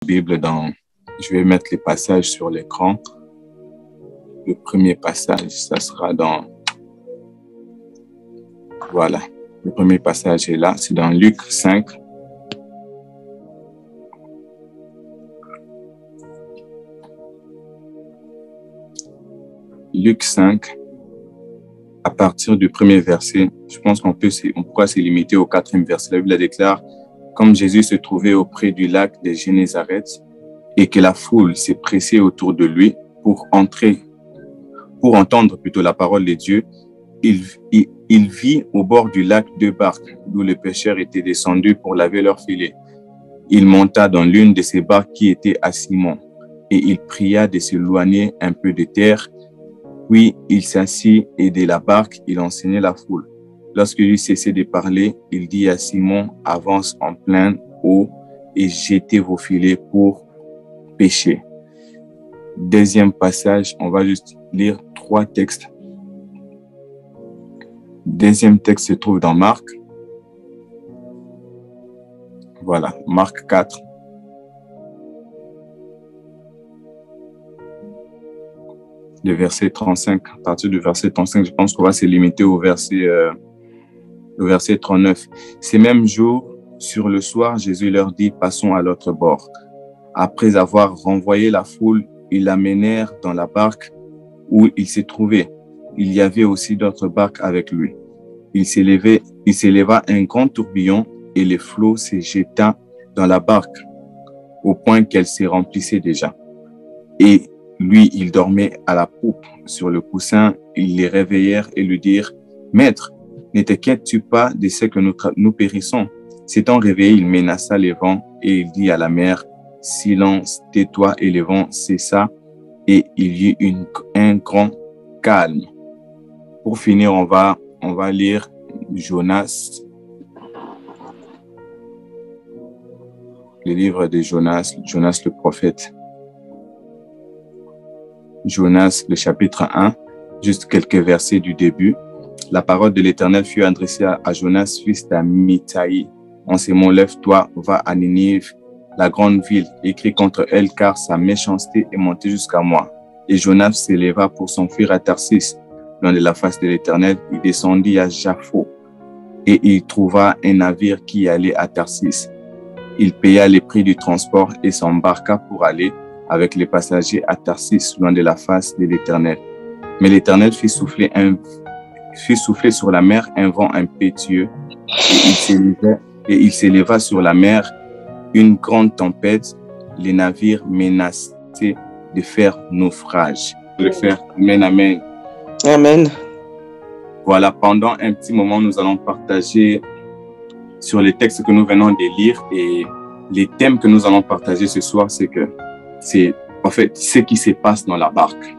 Bible je vais mettre les passages sur l'écran. Le premier passage, ça sera voilà. Le premier passage est là, c'est dans Luc 5. Luc 5, à partir du premier verset, je pense on pourra se limiter au 4e verset. La Bible déclare, comme Jésus se trouvait auprès du lac de Génézareth et que la foule s'est pressée autour de lui pour entendre plutôt la parole de Dieu, il vit au bord du lac 2 barques d'où les pêcheurs étaient descendus pour laver leurs filets. Il monta dans l'une de ces barques qui était à Simon et il pria de s'éloigner un peu de terre. Puis il s'assit et de la barque, il enseignait la foule. Lorsque lui cessait de parler, il dit à Simon, avance en pleine eau et jetez vos filets pour pêcher. Deuxième passage, on va juste lire 3 textes. Deuxième texte se trouve dans Marc. Voilà, Marc 4. Le verset 35. À partir du verset 35, je pense qu'on va se limiter au verset 39. Ces mêmes jours, sur le soir, Jésus leur dit, passons à l'autre bord. Après avoir renvoyé la foule, ils l'amenèrent dans la barque où il s'est trouvé. Il y avait aussi d'autres barques avec lui. Il s'éleva un grand tourbillon et les flots se jeta dans la barque au point qu'elle se remplissait déjà. Et lui, il dormait à la poupe sur le coussin. Ils les réveillèrent et lui dirent, « Maître, ne t'inquiètes-tu pas de ce que nous périssons ?» S'étant réveillé, il menaça les vents et il dit à la mer, « Silence, tais-toi » et le vent cessa et il y eut un grand calme. Pour finir, on va lire Jonas, le livre de Jonas le prophète. Jonas, le chapitre 1, juste quelques versets du début. La parole de l'Éternel fut adressée à Jonas, fils d'Amittai. En ces mots, lève-toi, va à Ninive, la grande ville, écris contre elle, car sa méchanceté est montée jusqu'à moi. Et Jonas s'éleva pour s'enfuir à Tarsis, loin de la face de l'Éternel. Il descendit à Jaffo, et il trouva un navire qui allait à Tarsis. Il paya les prix du transport et s'embarqua pour aller avec les passagers à Tarsis, loin de la face de l'Éternel. Mais l'Éternel fit souffler sur la mer un vent impétueux, et il s'éleva sur la mer une grande tempête. Les navires menaçaient de faire naufrage. Amen, amen. Amen. Voilà, pendant un petit moment, nous allons partager sur les textes que nous venons de lire, et les thèmes que nous allons partager ce soir, c'est en fait ce qui se passe dans la barque.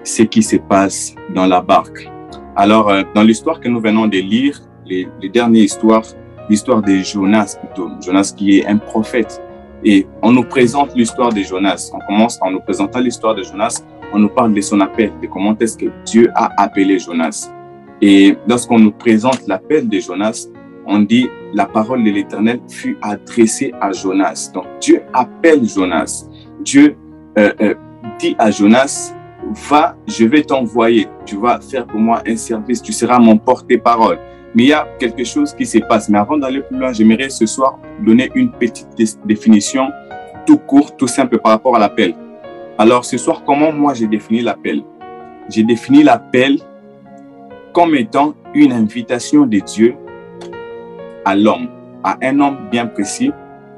Ce qui se passe dans la barque. Alors, dans l'histoire que nous venons de lire, les dernières histoires, l'histoire de Jonas plutôt, Jonas qui est un prophète. Et on nous présente l'histoire de Jonas. On commence en nous présentant l'histoire de Jonas. On nous parle de son appel, de comment est-ce que Dieu a appelé Jonas. Et lorsqu'on nous présente l'appel de Jonas, on dit la parole de l'Éternel fut adressée à Jonas. Donc Dieu appelle Jonas. Dieu dit à Jonas, va, je vais t'envoyer. Tu vas faire pour moi un service. Tu seras mon porte-parole. Mais il y a quelque chose qui se passe. Mais avant d'aller plus loin, j'aimerais ce soir donner une petite définition tout court, tout simple par rapport à l'appel. Alors ce soir, comment moi j'ai défini l'appel? J'ai défini l'appel comme étant une invitation de Dieu à l'homme, à un homme bien précis,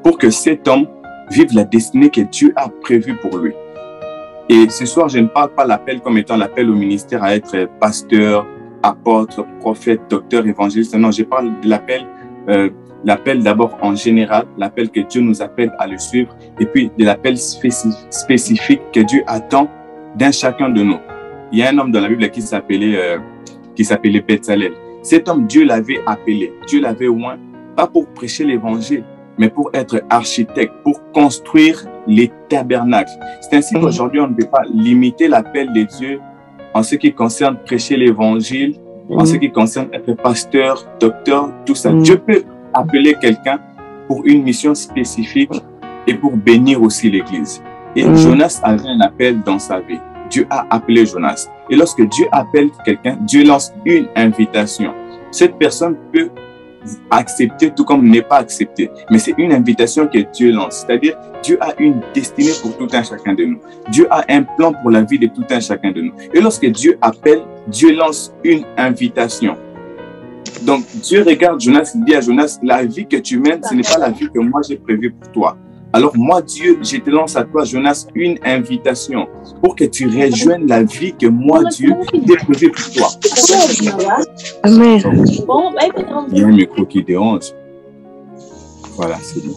pour que cet homme vive la destinée que Dieu a prévue pour lui. Et ce soir, je ne parle pas l'appel comme étant l'appel au ministère à être pasteur, apôtre, prophète, docteur, évangéliste. Non, je parle de l'appel d'abord en général, l'appel que Dieu nous appelle à le suivre, et puis de l'appel spécifique que Dieu attend d'un chacun de nous. Il y a un homme dans la Bible qui s'appelait Bezalel. Cet homme, Dieu l'avait appelé, Dieu l'avait oint, pas pour prêcher l'évangile, mais pour être architecte, pour construire les tabernacles. C'est ainsi qu'aujourd'hui, on ne peut pas limiter l'appel de Dieu en ce qui concerne prêcher l'évangile, en ce qui concerne être pasteur, docteur, tout ça. Dieu peut appeler quelqu'un pour une mission spécifique et pour bénir aussi l'Église. Et Jonas avait un appel dans sa vie. Dieu a appelé Jonas. Et lorsque Dieu appelle quelqu'un, Dieu lance une invitation. Cette personne peut accepter tout comme ne pas accepter. Mais c'est une invitation que Dieu lance. C'est-à-dire, Dieu a une destinée pour tout un chacun de nous. Dieu a un plan pour la vie de tout un chacun de nous. Et lorsque Dieu appelle, Dieu lance une invitation. Donc, Dieu regarde Jonas, il dit à Jonas, la vie que tu mènes, ce n'est pas la vie que moi j'ai prévue pour toi. Alors moi, Dieu, je te lance à toi, Jonas, une invitation pour que tu rejoignes la vie que moi, Dieu, j'ai prévue pour toi. Amen. Il y a un micro qui dérange. Voilà, c'est bon.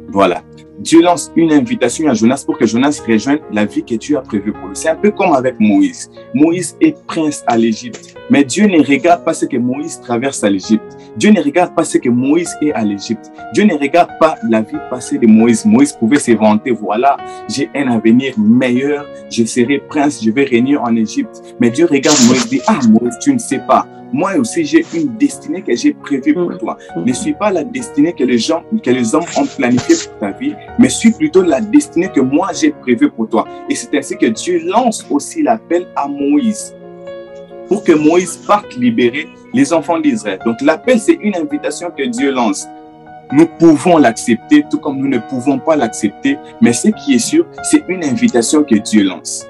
Voilà. Dieu lance une invitation à Jonas pour que Jonas rejoigne la vie que Dieu a prévue pour lui. C'est un peu comme avec Moïse. Moïse est prince à l'Égypte. Mais Dieu ne regarde pas ce que Moïse traverse à l'Égypte. Dieu ne regarde pas ce que Moïse est à l'Égypte. Dieu ne regarde pas la vie passée de Moïse. Moïse pouvait se vanter, voilà, j'ai un avenir meilleur, je serai prince, je vais régner en Égypte. Mais Dieu regarde Moïse et dit, ah Moïse, tu ne sais pas. Moi aussi, j'ai une destinée que j'ai prévue pour toi. Ne suis pas la destinée que les hommes ont planifiée pour ta vie, mais suis plutôt la destinée que moi j'ai prévue pour toi. Et c'est ainsi que Dieu lance aussi l'appel à Moïse, pour que Moïse parte libérer les enfants d'Israël. Donc l'appel, c'est une invitation que Dieu lance. Nous pouvons l'accepter, tout comme nous ne pouvons pas l'accepter, mais ce qui est sûr, c'est une invitation que Dieu lance.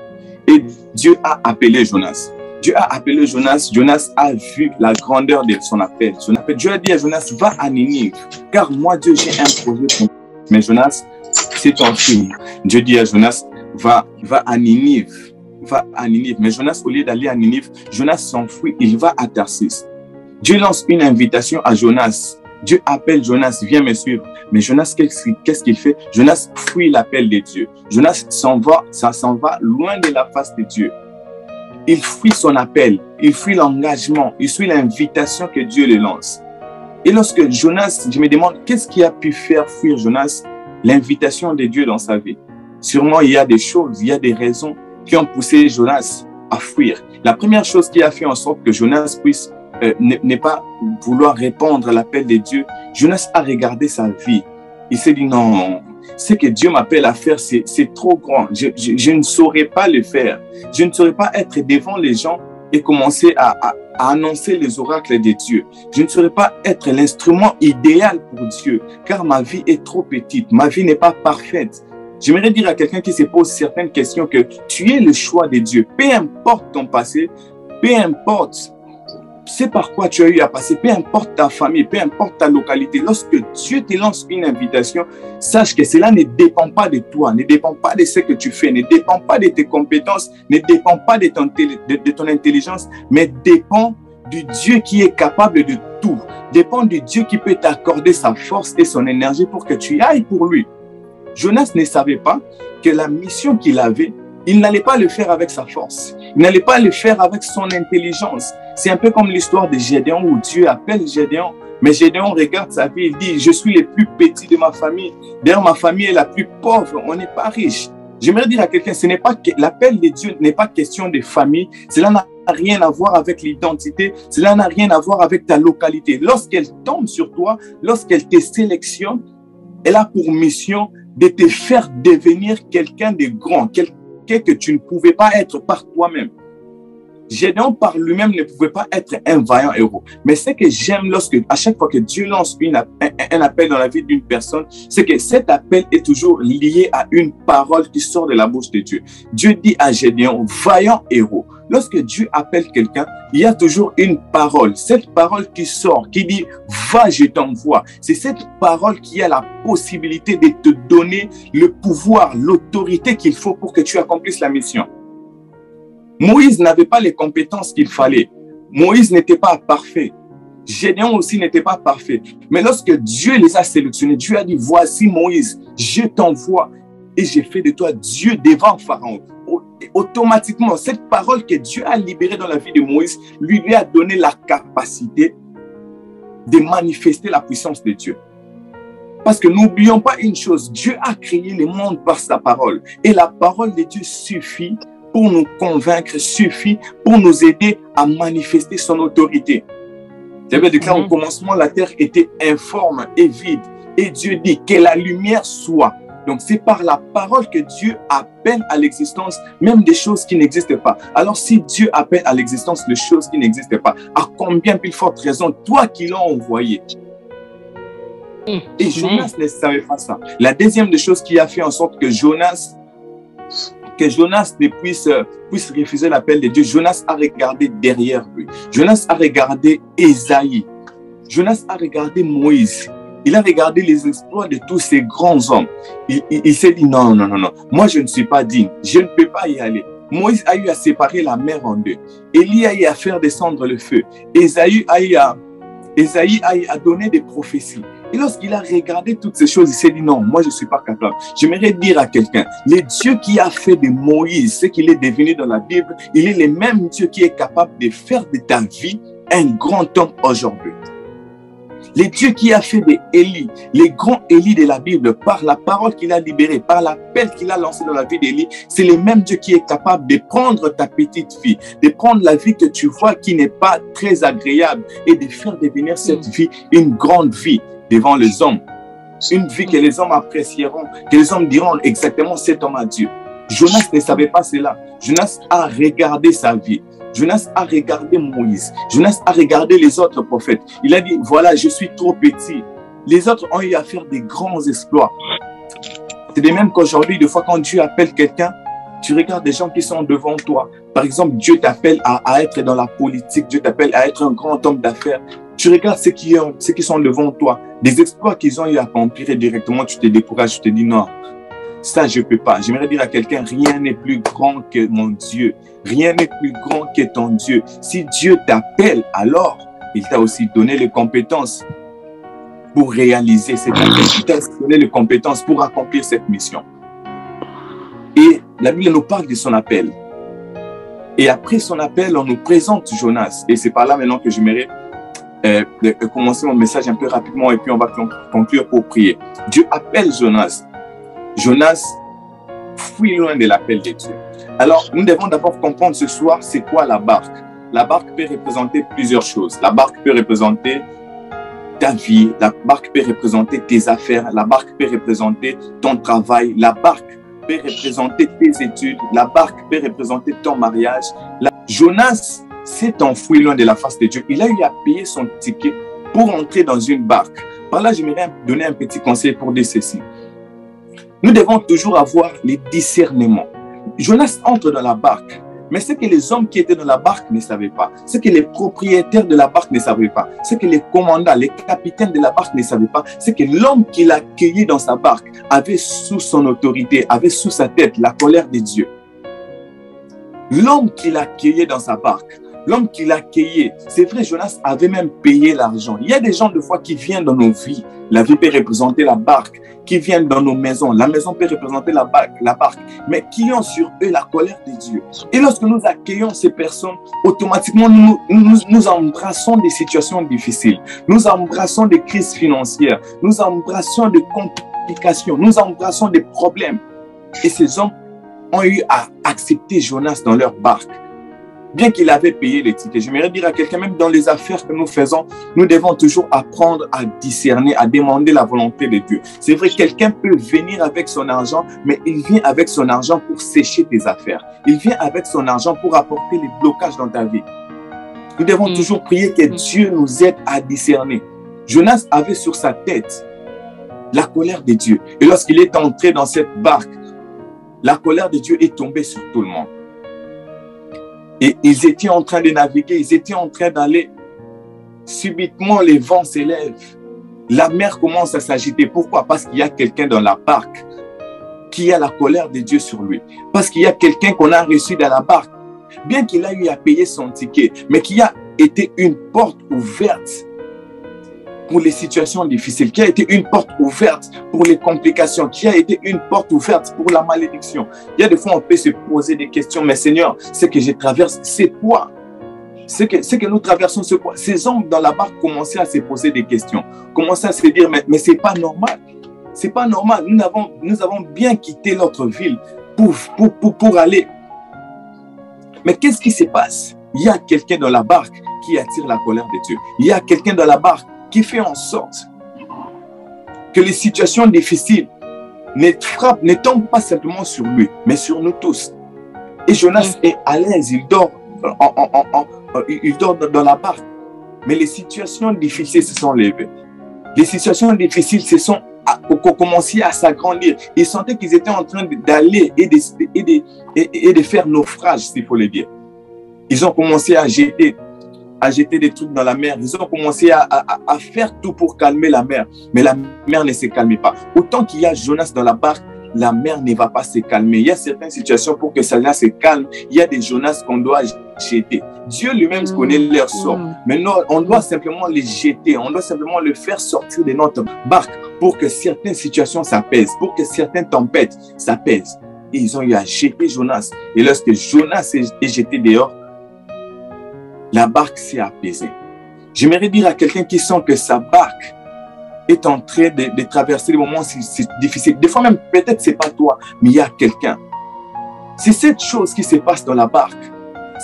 Et Dieu a appelé Jonas. Dieu a appelé Jonas. Jonas a vu la grandeur de son appel. Dieu a dit à Jonas, va à Ninive, car moi, Dieu, j'ai un projet pour toi. Mais Jonas, c'est ton film. Dieu dit à Jonas, va à Ninive. Va à Ninive. Mais Jonas, au lieu d'aller à Ninive, Jonas s'enfuit, il va à Tarsis. Dieu lance une invitation à Jonas. Dieu appelle Jonas, viens me suivre. Mais Jonas, qu'est-ce qu'il fait? Jonas fuit l'appel de Dieu. Jonas s'en va loin de la face de Dieu. Il fuit son appel, il fuit l'engagement, il suit l'invitation que Dieu le lance. Et lorsque Jonas, je me demande, qu'est-ce qui a pu faire fuir Jonas? L'invitation de Dieu dans sa vie. Sûrement, il y a des choses, il y a des raisons qui ont poussé Jonas à fuir. La première chose qui a fait en sorte que Jonas puisse ne pas vouloir répondre à l'appel de Dieu, Jonas a regardé sa vie. Il s'est dit non, ce que Dieu m'appelle à faire, c'est trop grand. Je ne saurais pas le faire. Je ne saurais pas être devant les gens et commencer à annoncer les oracles de Dieu. Je ne saurais pas être l'instrument idéal pour Dieu, car ma vie est trop petite. Ma vie n'est pas parfaite. J'aimerais dire à quelqu'un qui se pose certaines questions que tu es le choix de Dieu. Peu importe ton passé, peu importe c'est par quoi tu as eu à passer, peu importe ta famille, peu importe ta localité. Lorsque Dieu te lance une invitation, sache que cela ne dépend pas de toi, ne dépend pas de ce que tu fais, ne dépend pas de tes compétences, ne dépend pas de ton intelligence, mais dépend du Dieu qui est capable de tout. Dépend du Dieu qui peut t'accorder sa force et son énergie pour que tu ailles pour lui. Jonas ne savait pas que la mission qu'il avait, il n'allait pas le faire avec sa force. Il n'allait pas le faire avec son intelligence. C'est un peu comme l'histoire de Gédéon où Dieu appelle Gédéon. Mais Gédéon regarde sa vie, il dit, je suis le plus petit de ma famille. D'ailleurs, ma famille est la plus pauvre, on n'est pas riche. J'aimerais dire à quelqu'un, ce n'est pas que l'appel de Dieu n'est pas question de famille. Cela n'a rien à voir avec l'identité. Cela n'a rien à voir avec ta localité. Lorsqu'elle tombe sur toi, lorsqu'elle te sélectionne, elle a pour mission de te faire devenir quelqu'un de grand, quelqu'un que tu ne pouvais pas être par toi-même. Gédéon par lui-même ne pouvait pas être un vaillant héros. Mais ce que j'aime à chaque fois que Dieu lance un appel dans la vie d'une personne, c'est que cet appel est toujours lié à une parole qui sort de la bouche de Dieu. Dieu dit à Gédéon, vaillant héros. Lorsque Dieu appelle quelqu'un, il y a toujours une parole. Cette parole qui sort, qui dit, va, je t'envoie. C'est cette parole qui a la possibilité de te donner le pouvoir, l'autorité qu'il faut pour que tu accomplisses la mission. Moïse n'avait pas les compétences qu'il fallait. Moïse n'était pas parfait. Gédéon aussi n'était pas parfait. Mais lorsque Dieu les a sélectionnés, Dieu a dit, voici Moïse, je t'envoie et j'ai fait de toi Dieu devant Pharaon. Automatiquement, cette parole que Dieu a libérée dans la vie de Moïse lui a donné la capacité de manifester la puissance de Dieu. Parce que n'oublions pas une chose, Dieu a créé le monde par sa parole. Et la parole de Dieu suffit pour nous convaincre, suffit pour nous aider à manifester son autorité. J'avais déclaré au commencement, la terre était informe et vide. Et Dieu dit que la lumière soit. Donc, c'est par la parole que Dieu appelle à l'existence même des choses qui n'existent pas. Alors, si Dieu appelle à l'existence des choses qui n'existent pas, à combien plus forte raison, toi qui l'as envoyé? Et Jonas ne savait pas ça. La deuxième des choses qui a fait en sorte que Jonas ne puisse refuser l'appel de Dieu, Jonas a regardé derrière lui. Jonas a regardé Ésaïe. Jonas a regardé Moïse. Il a regardé les exploits de tous ces grands hommes. Il s'est dit non, moi je ne suis pas digne, je ne peux pas y aller. Moïse a eu à séparer la mer en deux. Élie a eu à faire descendre le feu. Ésaïe a eu à donner des prophéties. Et lorsqu'il a regardé toutes ces choses, il s'est dit non, moi je ne suis pas capable. J'aimerais dire à quelqu'un, le Dieu qui a fait de Moïse ce qu'il est devenu dans la Bible, il est le même Dieu qui est capable de faire de ta vie un grand homme aujourd'hui. Le Dieu qui a fait d'Élie, les grands Élie de la Bible, par la parole qu'il a libérée, par l'appel qu'il a lancé dans la vie d'Élie, c'est le même Dieu qui est capable de prendre ta petite fille, de prendre la vie que tu vois qui n'est pas très agréable et de faire devenir cette vie une grande vie devant les hommes. Une vie que les hommes apprécieront, que les hommes diront exactement cet homme à Dieu. Jonas ne savait pas cela. Jonas a regardé sa vie. Jonas a regardé Moïse. Jonas a regardé les autres prophètes. Il a dit, voilà, je suis trop petit. Les autres ont eu à faire des grands exploits. C'est de même qu'aujourd'hui, des fois, quand Dieu appelle quelqu'un, tu regardes des gens qui sont devant toi. Par exemple, Dieu t'appelle à être dans la politique. Dieu t'appelle à être un grand homme d'affaires. Tu regardes ceux qui sont devant toi. Des exploits qu'ils ont eu à accomplir et directement, tu te décourages. Tu te dis, non, ça, je ne peux pas. J'aimerais dire à quelqu'un, rien n'est plus grand que mon Dieu. Rien n'est plus grand que ton Dieu. Si Dieu t'appelle, alors, il t'a aussi donné les compétences pour réaliser cette mission. Il t'a donné les compétences pour accomplir cette mission. Et la Bible nous parle de son appel. Et après son appel, on nous présente Jonas. Et c'est par là maintenant que j'aimerais commencer mon message un peu rapidement et puis on va conclure pour prier. Dieu appelle Jonas. Jonas fuit loin de l'appel de Dieu. Alors, nous devons d'abord comprendre ce soir, c'est quoi la barque? La barque peut représenter plusieurs choses. La barque peut représenter ta vie. La barque peut représenter tes affaires. La barque peut représenter ton travail. La barque peut représenter tes études. La barque peut représenter ton mariage. Jonas s'est enfoui loin de la face de Dieu. Il a eu à payer son ticket pour entrer dans une barque. Par là, j'aimerais donner un petit conseil pour dire ceci. Nous devons toujours avoir les discernements. Jonas entre dans la barque, mais ce que les hommes qui étaient dans la barque ne savaient pas, ce que les propriétaires de la barque ne savaient pas, ce que les commandants, les capitaines de la barque ne savaient pas, c'est que l'homme qui l'a accueilli dans sa barque avait sous son autorité, avait sous sa tête la colère de Dieu. L'homme qui l'a accueilli dans sa barque, l'homme qui l'a accueilli, c'est vrai, Jonas avait même payé l'argent. Il y a des gens de fois qui viennent dans nos vies. La vie peut représenter la barque, qui viennent dans nos maisons. La maison peut représenter la barque, mais qui ont sur eux la colère de Dieu. Et lorsque nous accueillons ces personnes, automatiquement, nous embrassons des situations difficiles. Nous embrassons des crises financières. Nous embrassons des complications. Nous embrassons des problèmes. Et ces hommes ont eu à accepter Jonas dans leur barque. Bien qu'il avait payé les tickets. J'aimerais dire à quelqu'un, même dans les affaires que nous faisons, nous devons toujours apprendre à discerner, à demander la volonté de Dieu. C'est vrai, quelqu'un peut venir avec son argent, mais il vient avec son argent pour sécher tes affaires. Il vient avec son argent pour apporter les blocages dans ta vie. Nous devons toujours prier que Dieu nous aide à discerner. Jonas avait sur sa tête la colère de Dieu. Et lorsqu'il est entré dans cette barque, la colère de Dieu est tombée sur tout le monde. Et ils étaient en train de naviguer, ils étaient en train d'aller. Subitement, les vents s'élèvent. La mer commence à s'agiter. Pourquoi? Parce qu'il y a quelqu'un dans la barque qui a la colère de Dieu sur lui. Parce qu'il y a quelqu'un qu'on a reçu dans la barque, bien qu'il a eu à payer son ticket, mais qui a été une porte ouverte pour les situations difficiles, qui a été une porte ouverte pour les complications, qui a été une porte ouverte pour la malédiction. Il y a des fois, on peut se poser des questions, mais Seigneur, ce que je traverse, c'est quoi? Ce que nous traversons, c'est quoi? Ces hommes dans la barque commençaient à se poser des questions, commençaient à se dire, mais c'est pas normal. C'est pas normal. Nous avons bien quitté notre ville pour aller. Mais qu'est-ce qui se passe? Il y a quelqu'un dans la barque qui attire la colère de Dieu. Il y a quelqu'un dans la barque qui fait en sorte que les situations difficiles ne tombe pas simplement sur lui, mais sur nous tous. Et Jonas est à l'aise, il dort, il dort dans la barque. Mais les situations difficiles se sont levées. Les situations difficiles ont commencé à s'agrandir. Ils sentaient qu'ils étaient en train d'aller et de faire naufrage, s'il faut le dire. Ils ont commencé à jeter des trucs dans la mer. Ils ont commencé à faire tout pour calmer la mer. Mais la mer ne se calme pas. Autant qu'il y a Jonas dans la barque, la mer ne va pas se calmer. Il y a certaines situations pour que cela se calme. Il y a des Jonas qu'on doit jeter. Dieu lui-même connaît leur sort. Maintenant, on doit simplement les jeter. On doit simplement le faire sortir de notre barque pour que certaines situations s'apaisent, pour que certaines tempêtes s'apaisent. Et ils ont eu à jeter Jonas. Et lorsque Jonas est jeté dehors, la barque s'est apaisée. J'aimerais dire à quelqu'un qui sent que sa barque est en train de traverser des moments difficiles. Des fois même, peut-être c'est pas toi, mais il y a quelqu'un. C'est cette chose qui se passe dans la barque.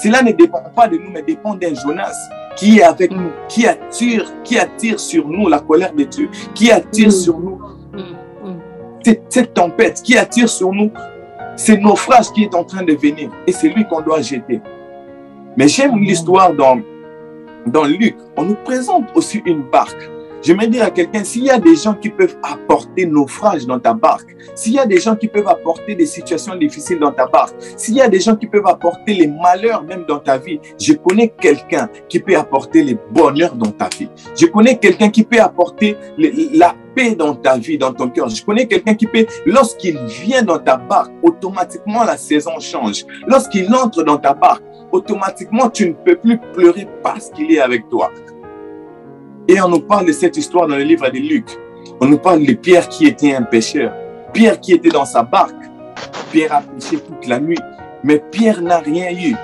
Cela ne dépend pas de nous, mais dépend d'un Jonas qui est avec nous, qui attire sur nous la colère de Dieu, qui attire sur nous cette tempête, qui attire sur nous ce naufrage qui est en train de venir. Et c'est lui qu'on doit jeter. Mais j'aime l'histoire dans Luc. On nous présente aussi une barque. J'aimerais dire à quelqu'un, s'il y a des gens qui peuvent apporter naufrage dans ta barque, s'il y a des gens qui peuvent apporter des situations difficiles dans ta barque, s'il y a des gens qui peuvent apporter les malheurs même dans ta vie, je connais quelqu'un qui peut apporter les bonheurs dans ta vie. Je connais quelqu'un qui peut apporter la paix dans ta vie, dans ton cœur. Je connais quelqu'un qui peut, lorsqu'il vient dans ta barque, automatiquement la saison change. Lorsqu'il entre dans ta barque, automatiquement tu ne peux plus pleurer parce qu'il est avec toi. Et on nous parle de cette histoire dans le livre de Luc. On nous parle de Pierre qui était un pêcheur. Pierre qui était dans sa barque. Pierre a pêché toute la nuit. Mais Pierre n'a rien eu.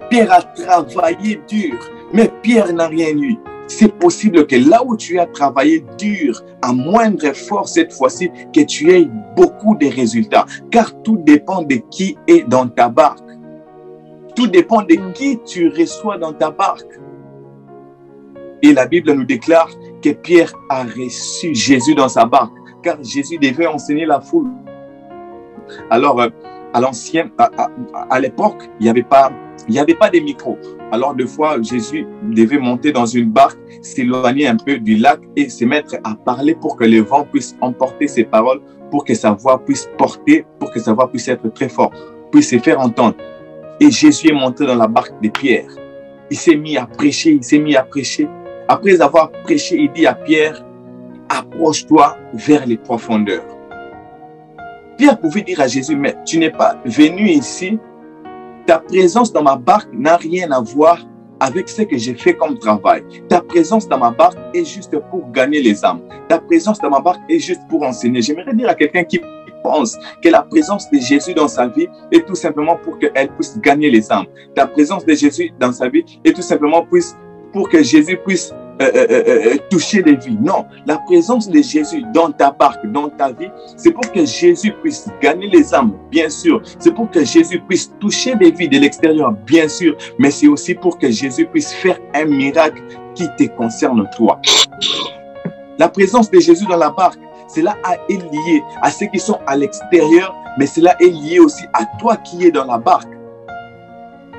Pierre a travaillé dur. Mais Pierre n'a rien eu. C'est possible que là où tu as travaillé dur, à moindre effort cette fois-ci, que tu aies beaucoup de résultats. Car tout dépend de qui est dans ta barque. Tout dépend de qui tu reçois dans ta barque. Et la Bible nous déclare que Pierre a reçu Jésus dans sa barque, car Jésus devait enseigner la foule. Alors, à l'époque, il n'y avait pas de micro. Alors, des fois, Jésus devait monter dans une barque, s'éloigner un peu du lac et se mettre à parler pour que le vent puisse emporter ses paroles, pour que sa voix puisse porter, pour que sa voix puisse être très forte, puisse se faire entendre. Et Jésus est monté dans la barque de Pierre. Il s'est mis à prêcher, Après avoir prêché, il dit à Pierre, approche-toi vers les profondeurs. Pierre pouvait dire à Jésus, mais tu n'es pas venu ici, ta présence dans ma barque n'a rien à voir avec ce que j'ai fait comme travail. Ta présence dans ma barque est juste pour gagner les âmes. Ta présence dans ma barque est juste pour enseigner. J'aimerais dire à quelqu'un qui pense que la présence de Jésus dans sa vie est tout simplement pour qu'elle puisse gagner les âmes. Ta présence de Jésus dans sa vie est tout simplement pour que Jésus puisse toucher les vies. Non, la présence de Jésus dans ta barque, dans ta vie, c'est pour que Jésus puisse gagner les âmes, bien sûr. C'est pour que Jésus puisse toucher les vies de l'extérieur, bien sûr. Mais c'est aussi pour que Jésus puisse faire un miracle qui te concerne toi. La présence de Jésus dans la barque, cela est lié à ceux qui sont à l'extérieur, mais cela est lié aussi à toi qui es dans la barque.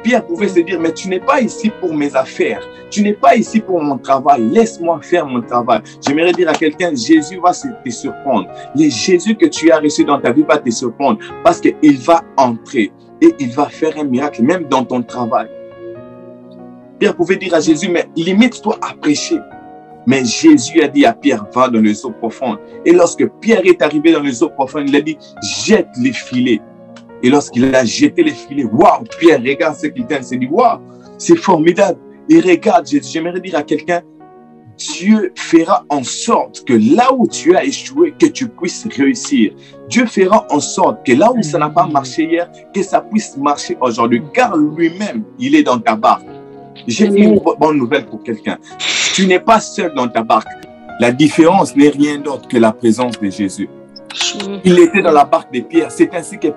Pierre pouvait se dire, mais tu n'es pas ici pour mes affaires. Tu n'es pas ici pour mon travail. Laisse-moi faire mon travail. J'aimerais dire à quelqu'un, Jésus va te surprendre. Le Jésus que tu as reçu dans ta vie va te surprendre parce qu'il va entrer et il va faire un miracle même dans ton travail. Pierre pouvait dire à Jésus, mais limite-toi à prêcher. Mais Jésus a dit à Pierre, va dans les eaux profondes. Et lorsque Pierre est arrivé dans les eaux profondes, il a dit, jette les filets. Et lorsqu'il a jeté les filets, waouh, Pierre regarde ce qu'il tient, il s'est dit, waouh, c'est formidable. Et regarde, j'aimerais dire à quelqu'un, Dieu fera en sorte que là où tu as échoué, que tu puisses réussir. Dieu fera en sorte que là où ça n'a pas marché hier, que ça puisse marcher aujourd'hui. Car lui-même, il est dans ta barque. J'ai une bonne nouvelle pour quelqu'un. Tu n'es pas seul dans ta barque. La différence n'est rien d'autre que la présence de Jésus. Il était dans la barque de Pierre. C'est ainsi que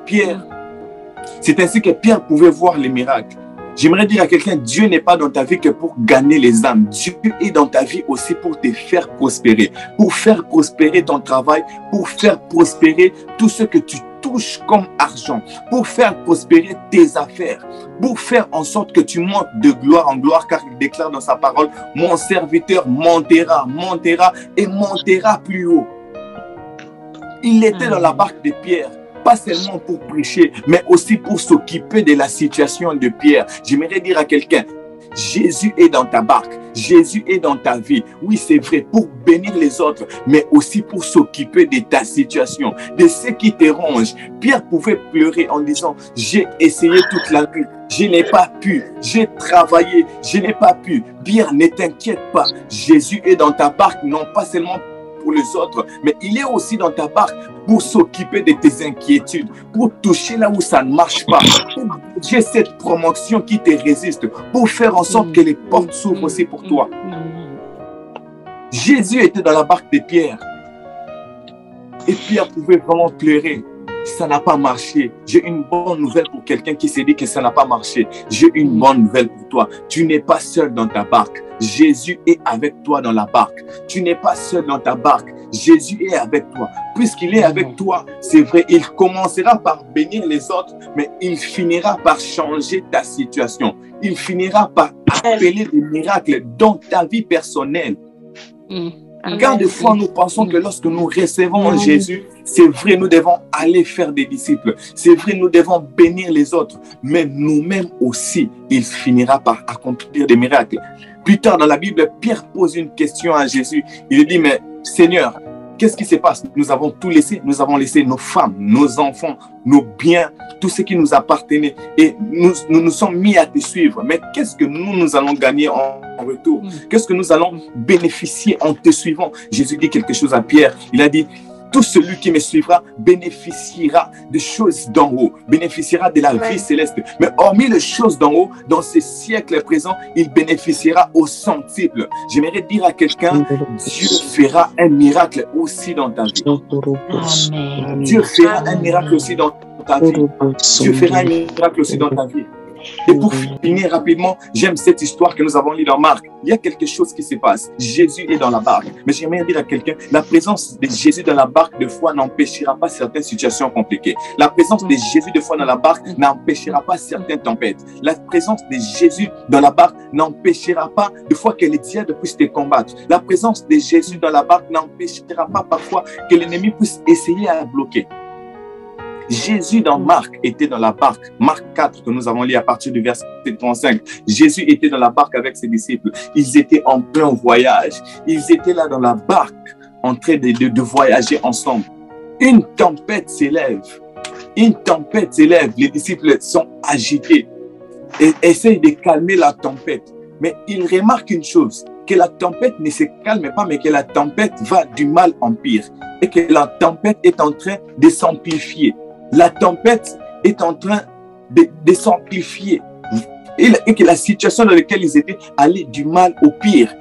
Pierre pouvait voir les miracles. J'aimerais dire à quelqu'un, Dieu n'est pas dans ta vie que pour gagner les âmes. Dieu est dans ta vie aussi pour te faire prospérer. Pour faire prospérer ton travail, pour faire prospérer tout ce que tu touches comme argent, pour faire prospérer tes affaires, pour faire en sorte que tu montes de gloire en gloire, car il déclare dans sa parole, mon serviteur montera, montera et montera plus haut. Il était dans la barque de Pierre, pas seulement pour prêcher, mais aussi pour s'occuper de la situation de Pierre. J'aimerais dire à quelqu'un, Jésus est dans ta barque, Jésus est dans ta vie. Oui, c'est vrai, pour bénir les autres, mais aussi pour s'occuper de ta situation, de ce qui te ronge. Pierre pouvait pleurer en disant, j'ai essayé toute la nuit, je n'ai pas pu, j'ai travaillé, je n'ai pas pu. Pierre, ne t'inquiète pas, Jésus est dans ta barque, non pas seulement pour les autres, mais il est aussi dans ta barque pour s'occuper de tes inquiétudes, pour toucher là où ça ne marche pas, pour bouger cette promotion qui te résiste, pour faire en sorte que les portes s'ouvrent aussi pour toi. Jésus était dans la barque de Pierre et Pierre pouvait vraiment pleurer. Ça n'a pas marché. J'ai une bonne nouvelle pour quelqu'un qui s'est dit que ça n'a pas marché. J'ai une bonne nouvelle pour toi. Tu n'es pas seul dans ta barque. Jésus est avec toi dans la barque. Tu n'es pas seul dans ta barque. Jésus est avec toi. Puisqu'il est avec toi, c'est vrai, il commencera par bénir les autres, mais il finira par changer ta situation. Il finira par appeler des miracles dans ta vie personnelle. Car des fois, nous pensons que lorsque nous recevons Jésus, c'est vrai, nous devons aller faire des disciples. C'est vrai, nous devons bénir les autres. Mais nous-mêmes aussi, il finira par accomplir des miracles. Plus tard dans la Bible, Pierre pose une question à Jésus. Il lui dit, mais Seigneur, qu'est-ce qui se passe? Nous avons tout laissé. Nous avons laissé nos femmes, nos enfants, nos biens, tout ce qui nous appartenait. Et nous nous sommes mis à te suivre. Mais qu'est-ce que nous allons gagner en retour? Qu'est-ce que nous allons bénéficier en te suivant? Jésus dit quelque chose à Pierre. Il a dit, tout celui qui me suivra bénéficiera des choses d'en haut, bénéficiera de la vie céleste. Mais hormis les choses d'en haut, dans ces siècles présents, il bénéficiera au centuple. J'aimerais dire à quelqu'un, Dieu fera un miracle aussi dans ta vie. Amen. Dieu fera un miracle aussi dans ta vie. Dieu fera un miracle aussi dans ta vie. Et pour finir rapidement, j'aime cette histoire que nous avons lue dans Marc. Il y a quelque chose qui se passe. Jésus est dans la barque. Mais j'aimerais dire à quelqu'un, la présence de Jésus dans la barque de foi n'empêchera pas certaines situations compliquées. La présence de Jésus de foi dans la barque n'empêchera pas certaines tempêtes. La présence de Jésus dans la barque n'empêchera pas de fois que les diables puissent te combattre. La présence de Jésus dans la barque n'empêchera pas parfois que l'ennemi puisse essayer à bloquer. Jésus dans Marc était dans la barque. Marc 4 que nous avons lu à partir du verset 35. Jésus était dans la barque avec ses disciples. Ils étaient en plein voyage. Ils étaient là dans la barque en train de voyager ensemble. Une tempête s'élève. Une tempête s'élève. Les disciples sont agités et essayent de calmer la tempête. Mais ils remarquent une chose, que la tempête ne se calme pas, mais que la tempête va du mal en pire. Et que la tempête est en train de s'amplifier. La tempête est en train de s'amplifier et que la situation dans laquelle ils étaient allait du mal au pire.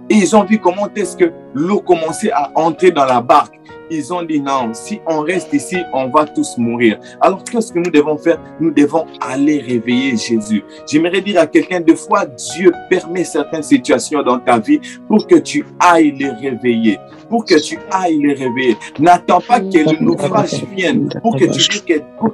Et ils ont vu comment est-ce que l'eau commençait à entrer dans la barque. Ils ont dit non, si on reste ici, on va tous mourir. Alors qu'est-ce que nous devons faire? Nous devons aller réveiller Jésus. J'aimerais dire à quelqu'un, des fois, Dieu permet certaines situations dans ta vie pour que tu ailles les réveiller. Pour que tu ailles les réveiller. N'attends pas que le naufrage vienne pour que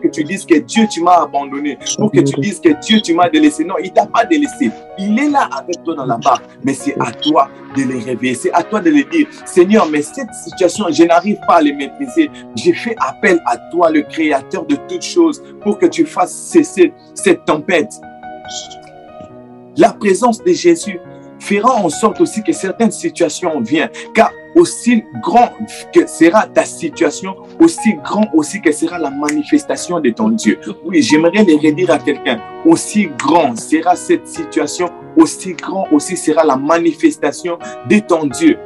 tu dises que Dieu, tu m'as abandonné. Pour que tu dises que Dieu, tu m'as délaissé. Non, il ne t'a pas délaissé. Il est là avec toi dans la barque. Mais c'est à toi de les réveiller. C'est à toi de les dire, Seigneur, mais cette situation, je n'arrive pas à les maîtriser. J'ai fait appel à toi, le Créateur de toutes choses, pour que tu fasses cesser cette tempête. La présence de Jésus fera en sorte aussi que certaines situations viennent, car aussi grand que sera ta situation, aussi grand aussi que sera la manifestation de ton Dieu. Oui, j'aimerais le redire à quelqu'un, aussi grand sera cette situation, aussi grand aussi sera la manifestation de ton Dieu.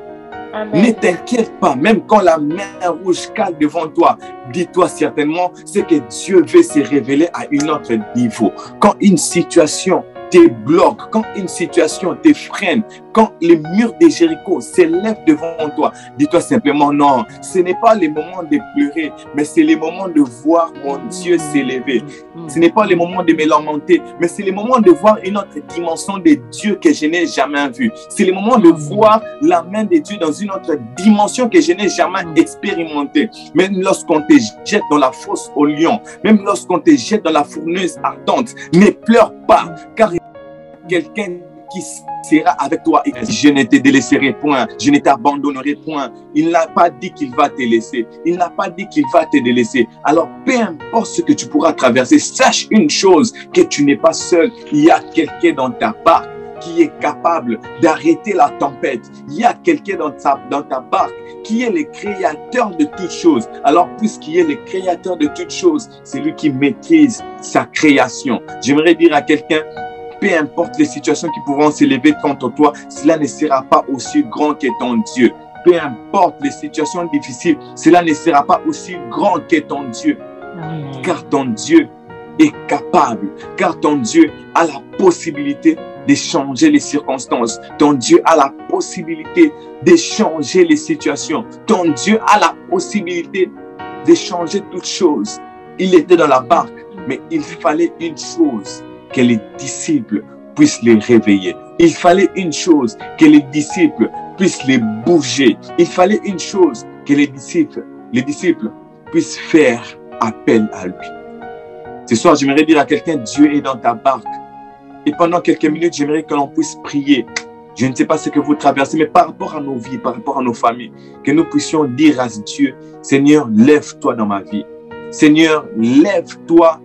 Amen. Ne t'inquiète pas, même quand la mer rouge cale devant toi, dis-toi certainement, c'est que Dieu veut se révéler à un autre niveau. Quand une situation te bloque, quand une situation te freine, quand les murs de Jéricho s'élèvent devant toi, dis-toi simplement non, ce n'est pas les moments de pleurer, mais c'est les moments de voir mon Dieu s'élever. Ce n'est pas les moments de me lamenter, mais c'est les moments de voir une autre dimension de Dieu que je n'ai jamais vue. C'est les moments de voir la main de Dieu dans une autre dimension que je n'ai jamais expérimentée. Même lorsqu'on te jette dans la fosse au lion, même lorsqu'on te jette dans la fournaise ardente, ne pleure pas, car quelqu'un qui sera avec toi. Et je ne te délaisserai point, je ne t'abandonnerai point. Il n'a pas dit qu'il va te laisser, il n'a pas dit qu'il va te délaisser. Alors peu importe ce que tu pourras traverser, sache une chose, que tu n'es pas seul. Il y a quelqu'un dans ta barque qui est capable d'arrêter la tempête. Il y a quelqu'un dans ta barque qui est le créateur de toutes choses. Alors, puisqu'il est le créateur de toutes choses, c'est lui qui maîtrise sa création. J'aimerais dire à quelqu'un, peu importe les situations qui pourront s'élever contre toi, cela ne sera pas aussi grand que ton Dieu. Peu importe les situations difficiles, cela ne sera pas aussi grand que ton Dieu. Car ton Dieu est capable, car ton Dieu a la possibilité de changer les circonstances. Ton Dieu a la possibilité de changer les situations. Ton Dieu a la possibilité de changer toutes choses. Il était dans la barque, mais il fallait une chose, que les disciples puissent les réveiller. Il fallait une chose, que les disciples puissent les bouger. Il fallait une chose, que les disciples puissent faire appel à lui. Ce soir, j'aimerais dire à quelqu'un, Dieu est dans ta barque. Et pendant quelques minutes, j'aimerais que l'on puisse prier. Je ne sais pas ce que vous traversez, mais par rapport à nos vies, par rapport à nos familles, que nous puissions dire à Dieu, Seigneur, lève-toi dans ma vie. Seigneur, lève-toi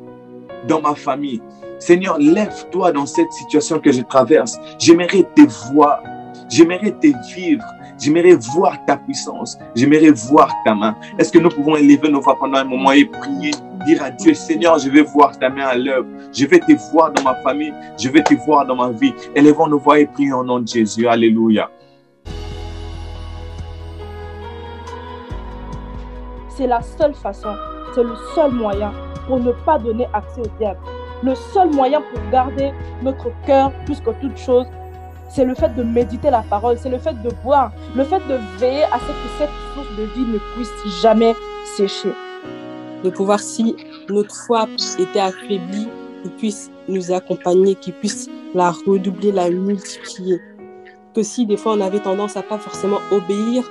dans ma famille. Seigneur, lève-toi dans cette situation que je traverse. J'aimerais te voir. J'aimerais te vivre. J'aimerais voir ta puissance. J'aimerais voir ta main. Est-ce que nous pouvons élever nos voix pendant un moment et prier, dire à Dieu, Seigneur, je vais voir ta main à l'œuvre. Je vais te voir dans ma famille. Je vais te voir dans ma vie. Élevons nos voix et prions au nom de Jésus. Alléluia. C'est la seule façon, c'est le seul moyen pour ne pas donner accès au diable. Le seul moyen pour garder notre cœur plus que toute chose, c'est le fait de méditer la parole, c'est le fait de boire, le fait de veiller à ce que cette source de vie ne puisse jamais sécher. De pouvoir, si notre foi était affaiblie, qu'il puisse nous accompagner, qu'il puisse la redoubler, la multiplier. Que si des fois on avait tendance à pas forcément obéir,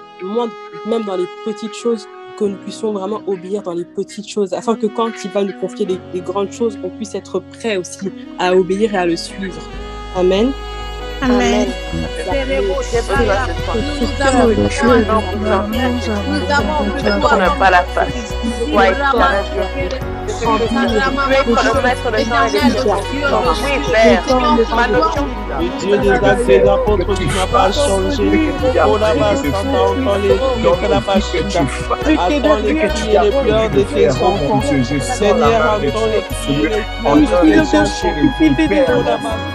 même dans les petites choses, que nous puissions vraiment obéir dans les petites choses, afin que quand il va nous confier des grandes choses, on puisse être prêt aussi à obéir et à le suivre. Amen. Amen. Le Dieu des apôtres qui n'a pas changé. On a pas attends les cris et les pleurs de tes enfants. Seigneur, entends les cris et les pleurs de tes enfants.